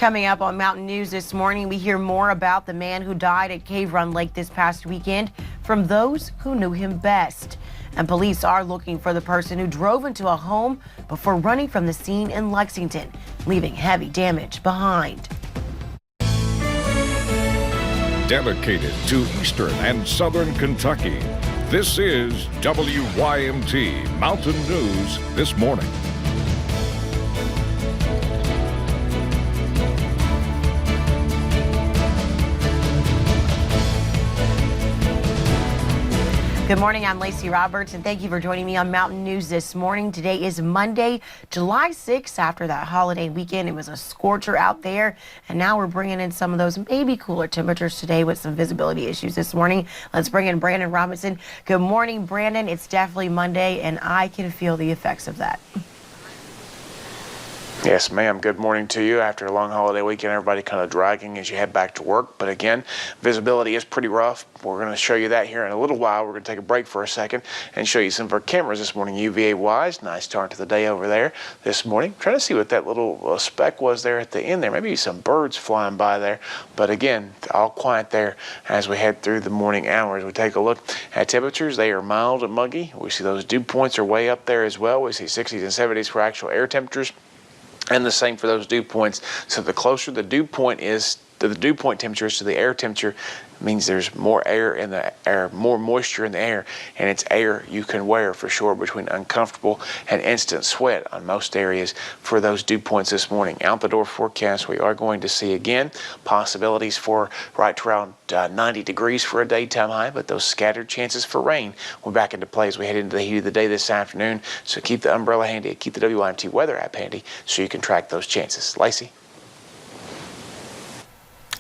Coming up on Mountain News this morning, we hear more about the man who died at Cave Run Lake this past weekend from those who knew him best. And police are looking for the person who drove into a home before running from the scene in Lexington, leaving heavy damage behind. Dedicated to Eastern and Southern Kentucky, this is WYMT Mountain News This Morning. Good morning, I'm Lacey Roberts, and thank you for joining me on Mountain News This Morning. Today is Monday, July 6th. After that holiday weekend, it was a scorcher out there, and now we're bringing in some of those maybe cooler temperatures today with some visibility issues this morning. Let's bring in Brandon Robinson. Good morning, Brandon. It's definitely Monday, and I can feel the effects of that. Yes, ma'am. Good morning to you. After a long holiday weekend, everybody kind of dragging as you head back to work. But again, visibility is pretty rough. We're going to show you that here in a little while. We're going to take a break for a second and show you some of our cameras this morning, UVA-wise. Nice start to the day over there this morning. Trying to see what that little speck was there at the end there. Maybe some birds flying by there. But again, all quiet there as we head through the morning hours. We take a look at temperatures. They are mild and muggy. We see those dew points are way up there as well. We see 60s and 70s for actual air temperatures. And the same for those dew points. So the closer the dew point is, the dew point temperature is to the air temperature, means there's more air in the air, more moisture in the air, and it's air you can wear for sure between uncomfortable and instant sweat on most areas for those dew points this morning. Out the door forecast, we are going to see again possibilities for right to around 90 degrees for a daytime high, but those scattered chances for rain will back into play as we head into the heat of the day this afternoon. So keep the umbrella handy, keep the WYMT weather app handy so you can track those chances. Lacey.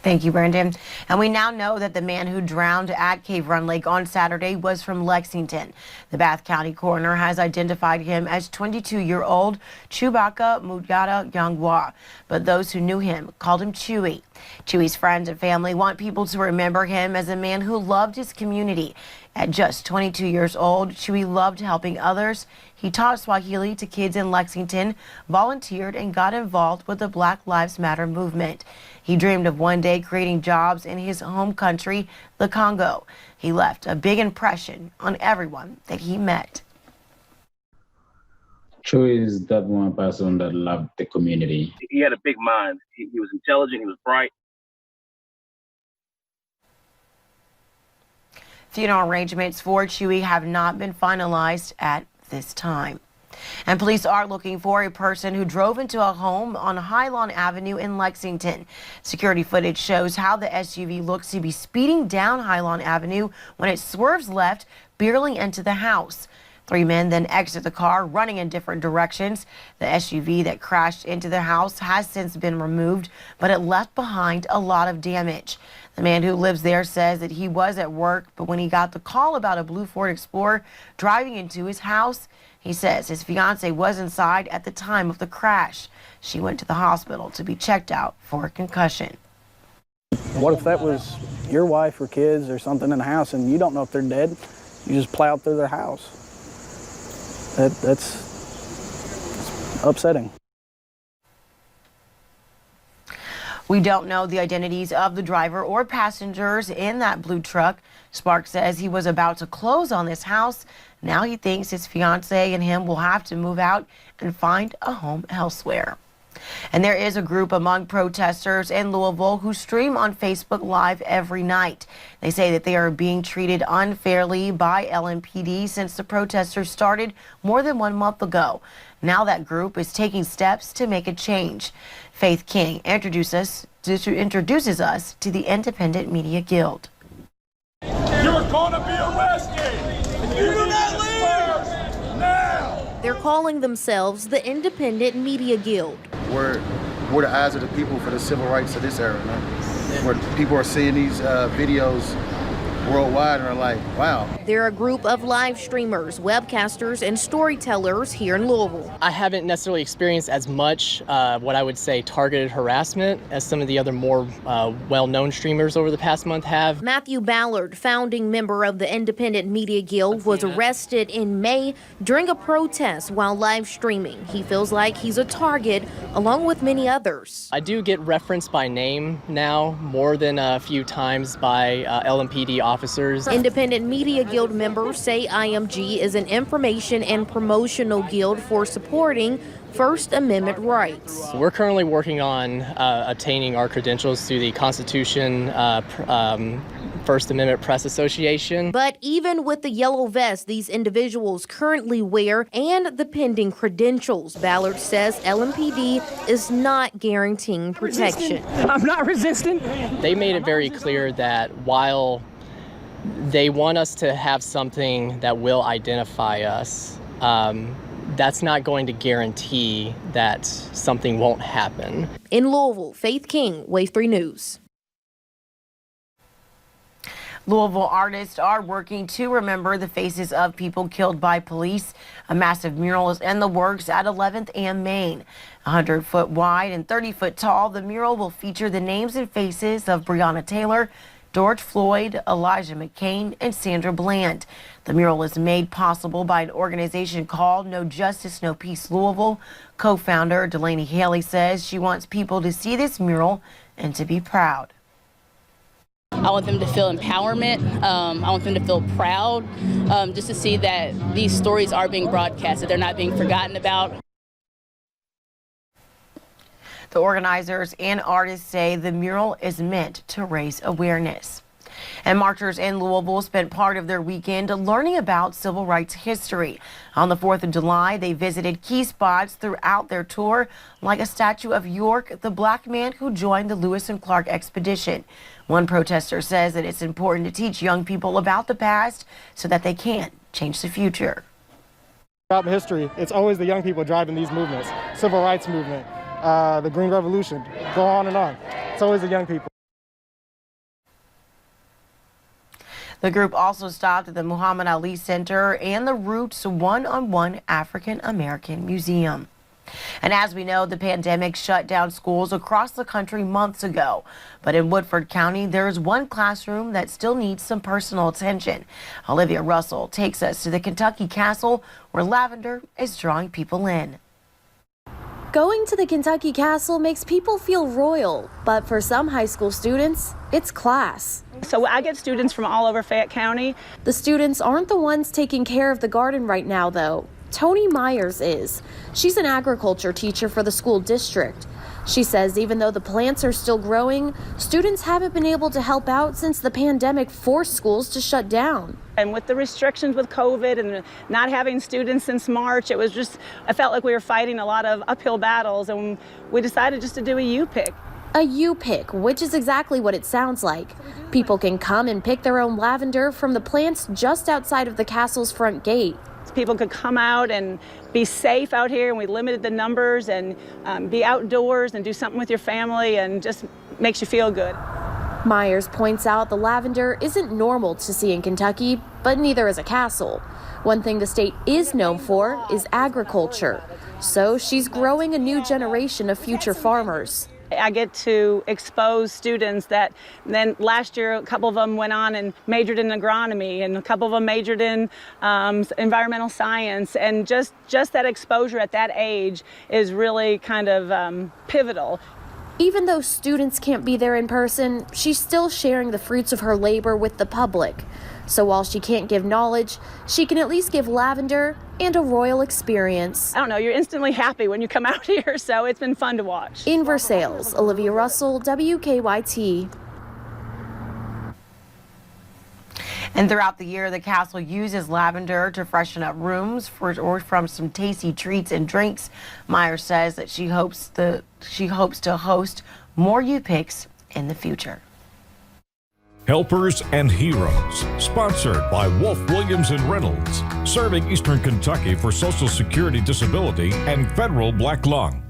Thank you, Brandon. And we now know that the man who drowned at Cave Run Lake on Saturday was from Lexington. The Bath County coroner has identified him as 22-year-old Chewbacca Mugata Yangwa, but those who knew him called him Chewy. Chewy's friends and family want people to remember him as a man who loved his community. At just 22 years old, Chewy loved helping others. He taught Swahili to kids in Lexington, volunteered, and got involved with the Black Lives Matter movement. He dreamed of one day creating jobs in his home country, the Congo. He left a big impression on everyone that he met. Chewy is that one person that loved the community. He had a big mind. He was intelligent, he was bright. Funeral arrangements for Chewy have not been finalized at this time. And police are looking for a person who drove into a home on Highland Avenue in Lexington. Security footage shows how the SUV looks to be speeding down Highland Avenue when it swerves left, barreling into the house. Three men then exit the car, running in different directions. The SUV that crashed into the house has since been removed, but it left behind a lot of damage. The man who lives there says that he was at work, but when he got the call about a blue Ford Explorer driving into his house, he says his fiancée was inside at the time of the crash. She went to the hospital to be checked out for a concussion. What if that was your wife or kids or something in the house and you don't know if they're dead? You just plowed through their house. That's upsetting. We don't know the identities of the driver or passengers in that blue truck. Spark says he was about to close on this house. Now he thinks his fiancée and him will have to move out and find a home elsewhere. And there is a group among protesters in Louisville who stream on Facebook Live every night. They say that they are being treated unfairly by LMPD since the protesters started more than 1 month ago. Now that group is taking steps to make a change. Faith King introduces us to the Independent Media Guild. You're going to be arrested! You do not leave! Now! They're calling themselves the Independent Media Guild. We're the eyes of the people for the civil rights of this era, man. Where people are seeing these videos worldwide and are like, wow. They're a group of live streamers, webcasters, and storytellers here in Louisville. I haven't necessarily experienced as much what I would say targeted harassment as some of the other more well-known streamers over the past month have. Matthew Ballard, founding member of the Independent Media Guild, was arrested in May during a protest while live streaming. He feels like he's a target along with many others. I do get referenced by name now more than a few times by LMPD officers. Independent Media Guild members say IMG is an information and promotional guild for supporting First Amendment rights. We're currently working on obtaining our credentials through the Constitution First Amendment Press Association. But even with the yellow vest these individuals currently wear and the pending credentials, Ballard says LMPD is not guaranteeing protection. I'm not resistant. They made it very clear that while they want us to have something that will identify us, that's not going to guarantee that something won't happen. In Louisville, Faith King, Wave 3 News. Louisville artists are working to remember the faces of people killed by police. A massive mural is in the works at 11th and Main. 100-foot wide and 30-foot tall, the mural will feature the names and faces of Breonna Taylor, George Floyd, Elijah McClain, and Sandra Bland. The mural is made possible by an organization called No Justice, No Peace Louisville. Co-founder Delaney Haley says she wants people to see this mural and to be proud. I want them to feel empowerment. I want them to feel proud, just to see that these stories are being broadcast, that they're not being forgotten about. The organizers and artists say the mural is meant to raise awareness. And marchers in Louisville spent part of their weekend learning about civil rights history. On the 4th of July, they visited key spots throughout their tour, like a statue of York, the black man who joined the Lewis and Clark expedition. One protester says that it's important to teach young people about the past so that they can change the future. Throughout history, it's always the young people driving these movements. Civil rights movement, the Green Revolution, go on and on. It's always the young people. The group also stopped at the Muhammad Ali Center and the Roots One-on-One African American Museum. And as we know, the pandemic shut down schools across the country months ago. But in Woodford County, there is one classroom that still needs some personal attention. Olivia Russell takes us to the Kentucky Castle, where lavender is drawing people in. Going to the Kentucky Castle makes people feel royal, but for some high school students, it's class. So I get students from all over Fayette County. The students aren't the ones taking care of the garden right now, though. Tony Myers is. She's an agriculture teacher for the school district. She says even though the plants are still growing, students haven't been able to help out since the pandemic forced schools to shut down. And with the restrictions with COVID and not having students since March, I felt like we were fighting a lot of uphill battles, and we decided just to do a U-Pick. A U-Pick, which is exactly what it sounds like. People can come and pick their own lavender from the plants just outside of the castle's front gate. People could come out and be safe out here, and we limited the numbers, and be outdoors and do something with your family, and just makes you feel good. Myers points out the lavender isn't normal to see in Kentucky, but neither is a castle. One thing the state is known for is agriculture. So she's growing a new generation of future farmers. I get to expose students that then last year a couple of them went on and majored in agronomy, and a couple of them majored in environmental science, and just that exposure at that age is really kind of pivotal. Even though students can't be there in person, she's still sharing the fruits of her labor with the public. So while she can't give knowledge, she can at least give lavender and a royal experience. I don't know, you're instantly happy when you come out here, so it's been fun to watch. In Versailles, Olivia Russell, WKYT. And throughout the year, the castle uses lavender to freshen up rooms or from some tasty treats and drinks. Myers says that she hopes to host more U-Picks in the future. Helpers and Heroes, sponsored by Wolf Williams and Reynolds, serving Eastern Kentucky for Social Security disability and federal black lung.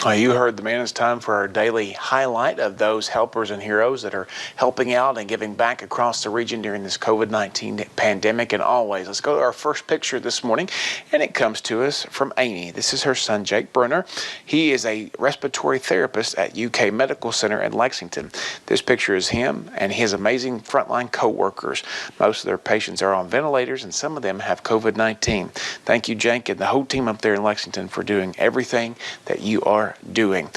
Well, you heard the man. It's time for our daily highlight of those helpers and heroes that are helping out and giving back across the region during this COVID-19 pandemic. And always, let's go to our first picture this morning, and it comes to us from Amy. This is her son, Jake Brunner. He is a respiratory therapist at UK Medical Center in Lexington. This picture is him and his amazing frontline co-workers. Most of their patients are on ventilators, and some of them have COVID-19. Thank you, Jake, and the whole team up there in Lexington for doing everything that you are doing.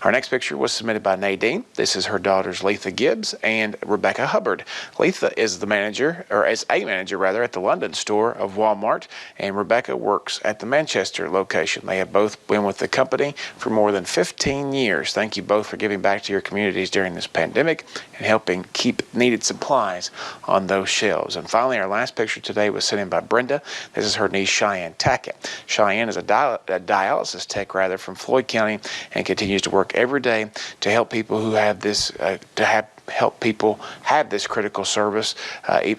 Our next picture was submitted by Nadine. This is her daughters Letha Gibbs and Rebecca Hubbard. Letha is the manager, or is a manager rather, at the London store of Walmart, and Rebecca works at the Manchester location. They have both been with the company for more than 15 years. Thank you both for giving back to your communities during this pandemic and helping keep needed supplies on those shelves. And finally, our last picture today was sent in by Brenda. This is her niece Cheyenne Tackett. Cheyenne is a dialysis tech from Floyd County, and continues to work every day to help people who have this help people have this critical service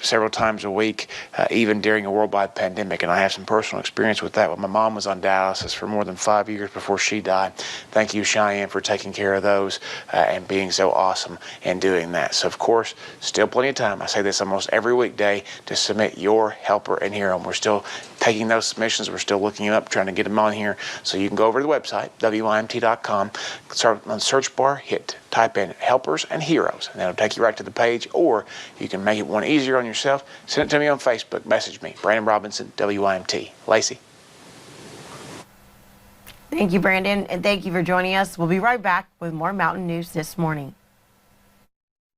several times a week, even during a worldwide pandemic. And I have some personal experience with that. When my mom was on dialysis for more than 5 years before she died. Thank you, Cheyenne, for taking care of those and being so awesome in doing that. So, of course, still plenty of time. I say this almost every weekday to submit your helper and hero. And we're still taking those submissions. We're still looking them up, trying to get them on here. So you can go over to the website, WYMT.com, start on the search bar, type in helpers and heroes, and that'll take you right to the page. Or you can make it one easier on yourself. Send it to me on Facebook. Message me, Brandon Robinson, WYMT. Lacey. Thank you, Brandon, and thank you for joining us. We'll be right back with more Mountain News this morning.